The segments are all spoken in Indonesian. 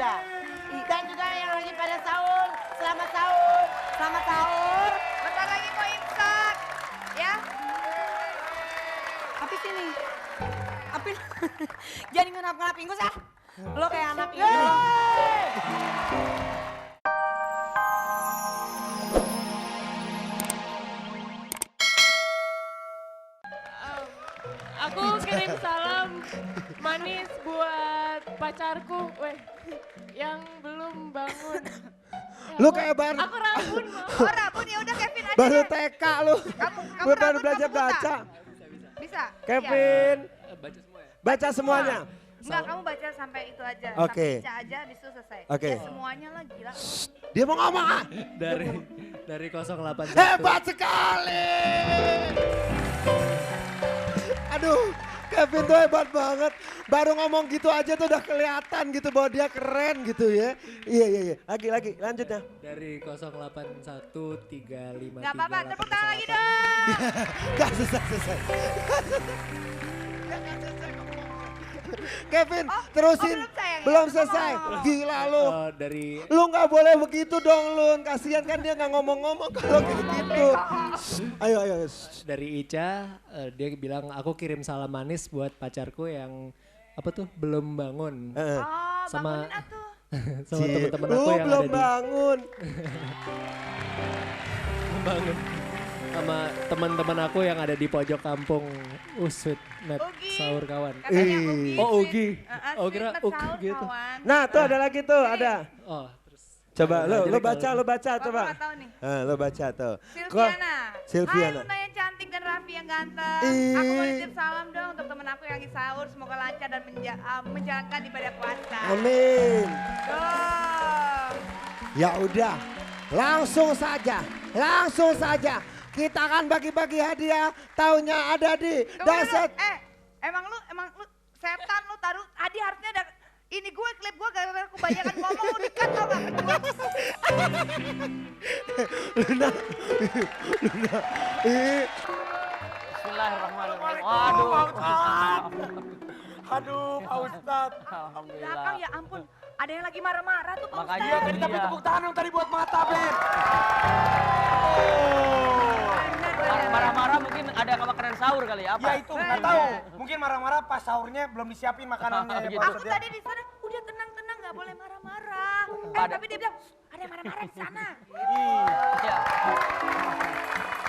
udah. Dan juga yang lagi pada sahur, selamat sahur. Selamat sahur. Bentar lagi mau imsak. Ya. Apin sini. Apin. Jangan ngenap-ngenap ingus ah. Lo kayak anak ini. Aku kirim salam manis buat pacarku, yang belum bangun. Ya, Lu kayak baru. Aku rabun, Mama. Oh Rabun ya udah Kevin aja Baru deh. TK lu. Kamu Lu baru Rabun, belajar kamu buta? baca. Bisa? Kevin. Baca semua ya? Baca semuanya. Enggak, kamu baca sampai itu aja. Oke. Sampai Ica aja, habis itu selesai. Oke. Ya semuanya lah, gila. Dia mau ngomong ah. Dari 081. Hebat sekali. Aduh, Kevin tuh hebat banget. Baru ngomong gitu aja tuh udah kelihatan gitu bahwa dia keren gitu ya. Iya. Lagi, lanjut ya. Dari 081353. Gak apa-apa, tepuk tangan lagi dong. Gak selesai. Kevin, terusin. belum sayang ya? Belum selesai. Oh. Gila lu. Dari Lu gak boleh begitu dong Lun. Kasihan kan dia gak ngomong-ngomong kalau kayak gitu. Ayo. dari Ica, dia bilang aku kirim salam manis buat pacarku yang apa tuh belum bangun. Oh, Sama- bangunin atuh. Sama teman-teman Lu aku yang belum ada bangun. bangun. Sama teman-teman aku yang ada di pojok kampung. Sweet Met Ugi. sahur kawan. Katanya Ugi. Oh, sweet. Ugi. Oh, Sweet kira Met Ugi sahur, gitu. kawan. Nah tuh ada lagi tuh, ada. Oh, terus. Coba Nah, lu jadi baca Aku coba. nggak tahu nih. Lu baca tuh. Silviana. Silviana. Hai Luna yang cantik dan Raffi yang ganteng. Ih. Aku mau nitip salam dong untuk temen aku yang lagi sahur. Semoga lancar dan menjalankan ibadah puasa. Amin. Dong. Ya udah, langsung saja. Kita akan bagi-bagi hadiah. Taunya ada di Tunggu dulu. Daset. Emang lu setan lu taruh. Adi harusnya ada ini gue klip gue gara-gara kebanyakan ngomong lu dekat tau gak kedua. Luna. Bismillahirrahmanirrahim. Aduh, Pak Ustadz. Belakang ya ampun. Ada yang lagi marah-marah tuh Pak Makanya Ustadz. Tadi tapi tepuk tangan dong tadi buat mata, Ben. Marah-marah mungkin ada makanan sahur kali ya apa? Ya itu, nggak tahu. Mungkin marah-marah pas sahurnya belum disiapin makanannya ya, Gitu. Pak Aku Ustadz. ya. tadi di sana udah tenang-tenang nggak boleh marah-marah. Tapi dia bilang ada yang marah-marah di sana. Iya.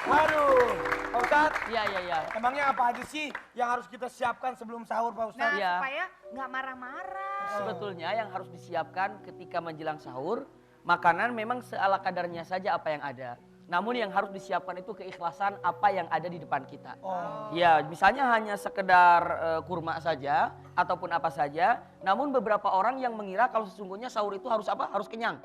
Waduh, Pak Ustadz. Iya. Emangnya apa aja sih yang harus kita siapkan sebelum sahur, Pak Nah Ustadz? Iya. supaya nggak marah-marah. Sebetulnya yang harus disiapkan ketika menjelang sahur, makanan memang seala kadarnya saja apa yang ada. Namun yang harus disiapkan itu keikhlasan apa yang ada di depan kita. Ya, misalnya hanya sekedar kurma saja ataupun apa saja. Namun beberapa orang yang mengira kalau sesungguhnya sahur itu harus apa? Harus kenyang.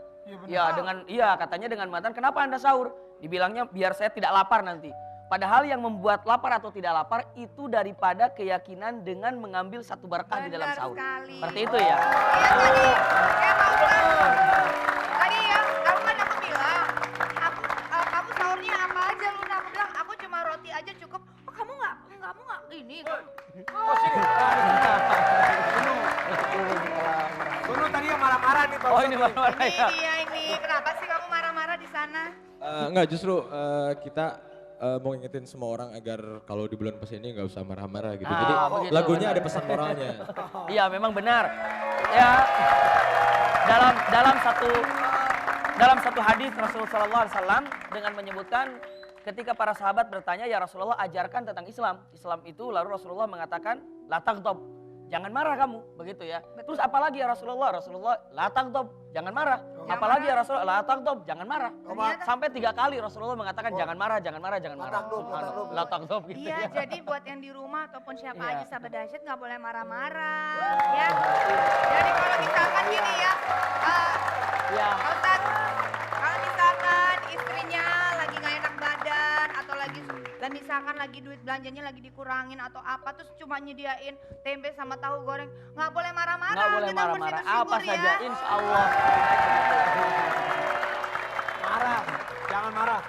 Iya, benar. Katanya dengan mantan, kenapa Anda sahur? Dibilangnya biar saya tidak lapar nanti. Padahal yang membuat lapar atau tidak lapar itu daripada keyakinan dengan mengambil satu berkah di dalam Benar sahur. sekali. Seperti itu ya. Iya tadi, kayak Pak Ustadz. Tadi ya, kamu kan aku bilang, kamu sahurnya apa aja Luna? Aku bilang, aku cuma roti aja cukup. Oh kamu nggak ini. Oh sini. Dulu tadi yang marah-marah nih, Pak Oh Ustadz. ini marah-marah Ini ya. dia ini, kenapa sih kamu marah-marah di sana? Enggak, justru kita mau ngingetin semua orang agar kalau di bulan puasa ini nggak usah marah-marah gitu. Jadi begitu, lagunya benar. ada pesan moralnya. Iya memang benar. Ya dalam satu hadis Rasulullah SAW dengan menyebutkan ketika para sahabat bertanya, ya Rasulullah ajarkan tentang Islam. Islam itu lalu Rasulullah mengatakan la taghdab, jangan marah kamu, begitu ya. Terus apalagi ya Rasulullah? Rasulullah la taghdab, jangan marah. Apalagi ya Rasulullah? La taghdab, jangan marah. Sampai 3 kali Rasulullah mengatakan jangan marah. Subhanallah. La taghdab gitu Iya, ya. jadi buat yang di rumah ataupun siapa Iya. aja sahabat dahsyat nggak boleh marah-marah, ya. Jadi kalau misalkan gini ya, Ya. Pak Ustadz, kalau misalkan istrinya lagi nggak enak badan atau lagi dan misalkan lagi duit belanjanya lagi dikurangin atau apa, terus cuma nyediain tempe sama tahu goreng, nggak boleh marah-marah. Nggak boleh kita marah-marah. Apa bersyukur-syukur saja, ya. insya Allah. Marah, jangan marah.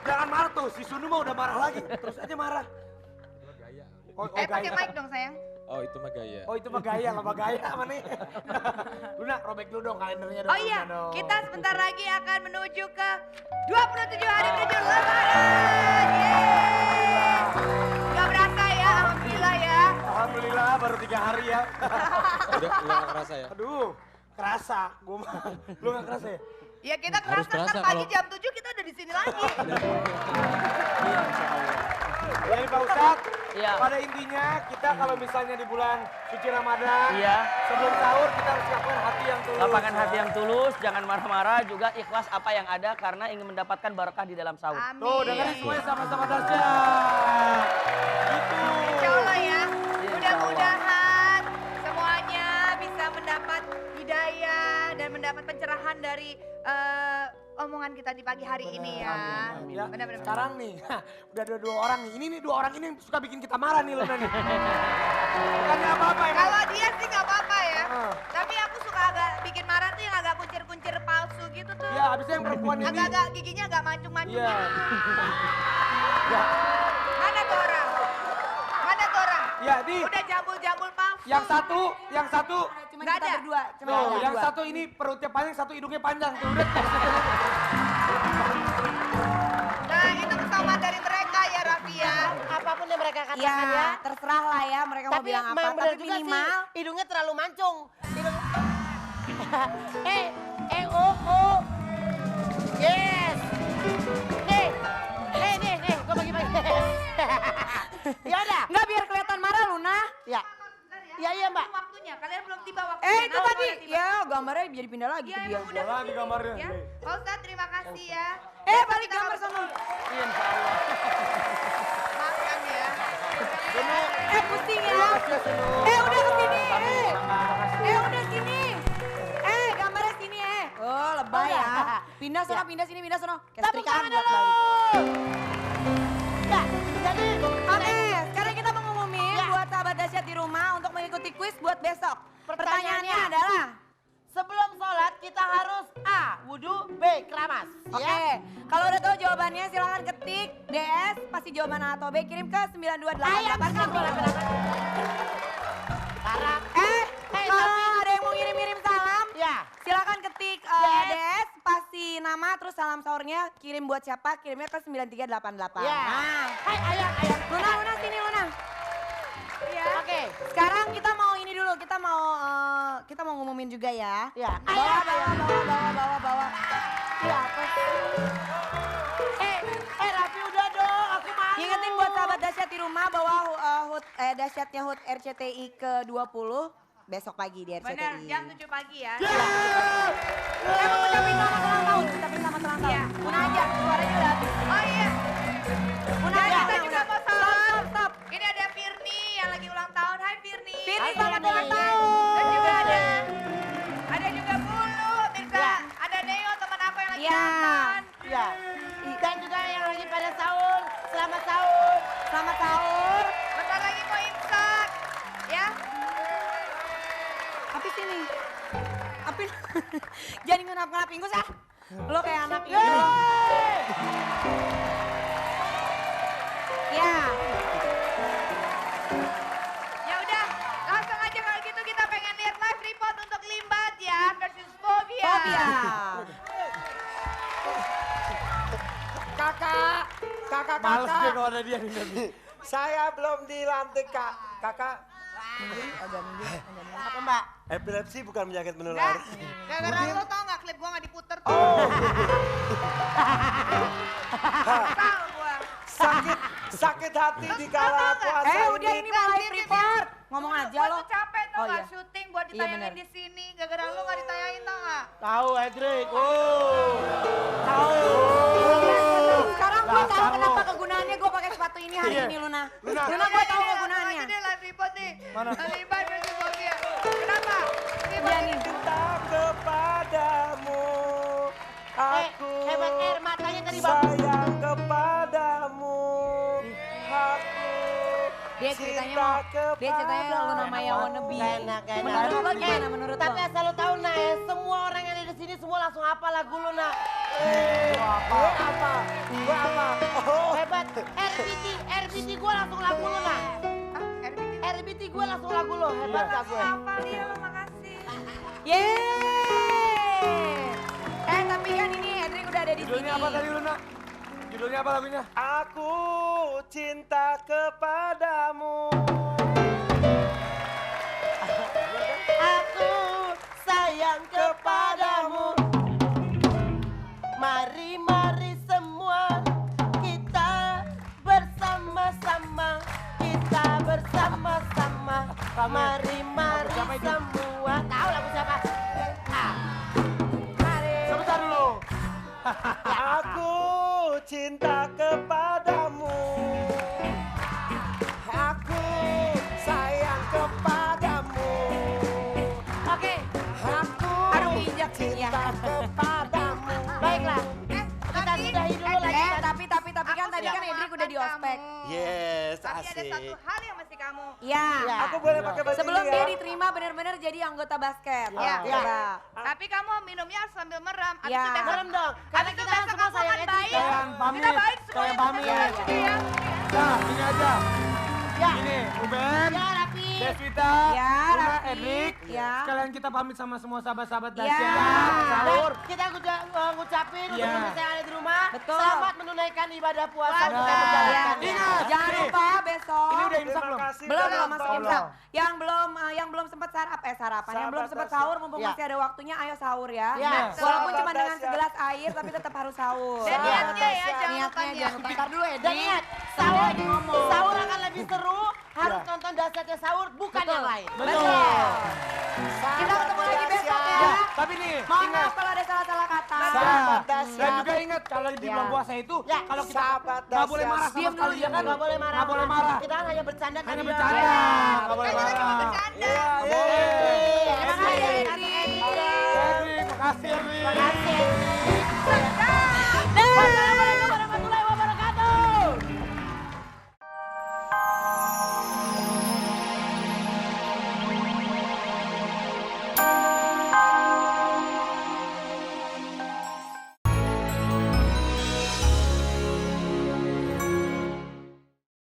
Jangan marah tuh, si Sunu mah udah marah lagi. Terus aja marah. Oh, Pakai gaya. mic dong sayang. Oh itu mah gaya. Oh itu mah gaya, lama gaya apa nih? Luna, robek dulu dong kalendernya dong. Oh iya, Luna dong. kita sebentar lagi akan menuju ke 27 hari menuju Lebaran. Yeay. Gak berasa ya, alhamdulillah ya. Alhamdulillah baru 3 hari ya. Udah nggak kerasa ya? Aduh, kerasa. Gua mah, lu gak kerasa ya? Ya kita Harus kerasa kerasa ntar pagi kalau- jam 7 kita udah di sini lagi. Jadi Pak Ustadz, Iya. pada intinya kita kalau misalnya di bulan suci Ramadan, Iya. sebelum sahur kita harus siapkan hati yang tulus. Lapangkan ya. hati yang tulus, jangan marah-marah, juga ikhlas apa yang ada karena ingin mendapatkan berkah di dalam sahur. Amin. Tuh dengerin semuanya sama-sama dahsyat. Gitu. Insya Allah ya, Insya Allah. mudah-mudahan semuanya bisa mendapat hidayah dan mendapat pencerahan dari omongan kita di pagi hari ini ya. Amin. Ya, Benar-benar. sekarang nih, udah ada 2 orang nih. Ini nih 2 orang ini yang suka bikin kita marah nih Luna nih. Bukannya apa-apa emang. Kalau dia sih nggak apa-apa ya. Ah. Tapi aku suka agak bikin marah tuh yang agak kuncir-kuncir palsu gitu tuh. Ya, abisnya yang perempuan ini. Agak-agak giginya agak mancung-mancung. Iya. Ya, Mana tuh orang? Mana tuh orang? ya di Udah jambul-jambul palsu. yang satu Cuma kita berdua. Cuma tuh, kita yang berdua. satu ini perutnya panjang, satu hidungnya panjang. Tuh, udah. Nah itu kesoman dari mereka ya Raffi ya. Apapun yang mereka katakan Ya ya. terserah lah ya mereka mau Tapi bilang apa. memang benar Tapi juga minimal. sih, hidungnya terlalu mancung. Hidung... oh. Yes. Nih, gue bagi-bagi. Ya udah. Enggak biar kelihatan marah Luna. Ya. Iya, Mbak. Waktunya, kalian belum tiba waktunya. Itu Nah, tadi. udah tiba. Ya, gambarnya jadi pindah lagi Ya ke dia. emang udah Lagi gambarnya. ya. Pak Ustadz terima kasih ya. Balik gambar sama. Iya, insya Allah. Makan ya. Pusing ya. Udah kesini. Udah sini. Gambarnya sini Oh lebay ya. Pindah sono, pindah sini, pindah sono. Kayak Tepuk setrikaan tangan bolak-balik. Ya, jadi oke, sekarang kita mau ngumumin buat sahabat dahsyat di rumah untuk mengikuti kuis buat besok. Pertanyaannya adalah, sebelum sholat kita harus A. Wudhu, B. Keramas. Oke, kalau udah tahu jawabannya silahkan ketik DS, pasti jawaban A atau B, kirim ke 9288. Kalau ada yang mau ngirim-ngirim salam, silakan ketik DS, pasti nama, terus salam sahurnya kirim buat siapa, kirimnya ke 9388. Nah, Luna, sini Luna. Iya. Oke, sekarang kita mau ini dulu, kita mau ngumumin juga ya. Bawa. Iya, apa sih? Raffi udah dong, aku malu. Ingetin buat sahabat dahsyat di rumah bahwa dahsyatnya HUT RCTI ke-20 besok pagi di RCTI. Benar, jam 7 pagi ya. Saya mau ucapin selamat ulang tahun, ucapin selamat ulang tahun. Iya. Una aja, suaranya udah habis. Oh iya. Una Dan aja. kita juga mau salam. Stop. Ini ada Firni yang lagi ulang tahun. Hai Firni. Firni, Hai, selamat Firni. ulang tahun. Dan juga ada juga Bulu, Mirza. Ada Neo teman aku yang lagi nonton. Iya. Dan juga yang lagi pada sahur, selamat sahur. Selamat sahur. Bentar lagi mau imsak. Ya. Apin sini. Apin. Jangan ngenap-ngenap ingus ah. Lo kayak anak ini. Ya. Ya udah, langsung aja kalau gitu kita pengen lihat live report untuk Limbat ya versus Fobia. Fobia. Kakak. Males deh kalau ada dia nih. Saya belum dilantik kakak. Apa Mbak? Epilepsi bukan penyakit Nah, menular. gara-gara lo tau gak klip gua gak diputer tuh. Oh. Kesal gua. Sakit hati di kala puasa Udah ini mau live report. Ngomong aja Gua lo. tuh capek tau Oh, gak iya. syuting buat Iya, ditayangin bener. di sini. Gara-gara lo gak ditayain tau gak? Tahu Edric. Sekarang gue tahu Dasar kenapa lo. kegunaannya gue pakai sepatu ini hari Iya. ini Luna. Luna. Luna gue tahu Ini kegunaannya. langsung aja deh live report nih. Mana? Limbat versus Fobia. Kenapa? Iya nih. Cinta kepadamu. Aku hebat matanya tadi Bang. sayang kepadamu. Aku Dia ceritanya cinta mau, dia ceritanya Luna Maya wannabe. Menurut lo gimana menurut lo? Tapi asal lo tahu nah, semua orang yang ada di sini semua langsung hafal lagu lo nah. Gue apa? Oh. Hebat. RBT gue langsung lagu lo nah. Ah, RBT. RBT gue langsung lagu lo, hebat gak gue? Hafal ya lo, makasih. Yeay. Tapi kan ini Hendrik udah ada di sini. Judulnya apa tadi Luna? Judulnya apa lagunya? Aku cinta kepadamu. Aku sayang kepadamu. Mari, mari semua kita bersama-sama. Kita bersama-sama. Mari, mari semua. Tahu lagu siapa? Mari. Sebentar dulu. Aku cinta kepadamu. Aku sayang kepadamu. Oke. Aku Aduh, injak sih ya. cinta kepadamu. Baiklah. Kita sudahi dulu lagi. Tapi kan tadi kan Hendrik udah di ospek. Yes, Tapi ada asik. satu hal yang mesti kamu. Ya. Aku boleh pakai baju Sebelum ini dia ya? diterima benar-benar jadi anggota basket. Ya. Coba. Tapi kamu minumnya harus sambil merem. Abis Ya. itu besok- Merem dong. Karena abis itu kita kan besok semua kamu sayang akan Hendrik. baik. Kalian pamit. Kita baik Kalian semuanya. pamit. Ya. Nah, ini aja. Ya. Ini, Ruben, Ya, Rapi. Desvita, Ya, Luna, Raffi. Edrik. Ya. Sekalian kita pamit sama semua sahabat-sahabat Ya. dahsyat. Sahur. Dan kita ngucapin untuk Iya. pemirsa yang ada di rumah. Betul. Selamat menunaikan ibadah puasa. Puasa. Kita menjalankannya. Ingat. Jangan nih. lupa besok. Ini udah imsak Terima belum? kasih. belum Dan masuk tolong. imsak. Yang belum sempat sarapan, yang belum Sahabat sempat dahsyat. sahur mumpung Ya. masih ada waktunya, ayo sahur ya. Ya. Walaupun Sahabat cuma dengan dahsyat. segelas air tapi tetap harus sahur. Dan niatnya ya, jangan Niatnya lupa niat. jangan lupa. Ntar dulu Dan Hendrik. ingat, sahur akan lebih seru. Harus nonton dahsyatnya sahur, bukan Betul. yang lain. Betul. Kita ketemu lagi besok ya. Tapi nih, Mohon ingat. maaf kalau ada salah-salah kata. Sahabat Dan dahsyat. juga ingat kalau di bulan Ya. puasa itu, Ya. kalau kita Sahabat nggak boleh dahsyat. marah sama Diam dulu, sekali, ya diam kan? Nggak boleh marah. Nggak boleh marah. Kita kan hanya bercanda Hanya tadi. bercanda, nggak boleh Kita cuma marah. bercanda.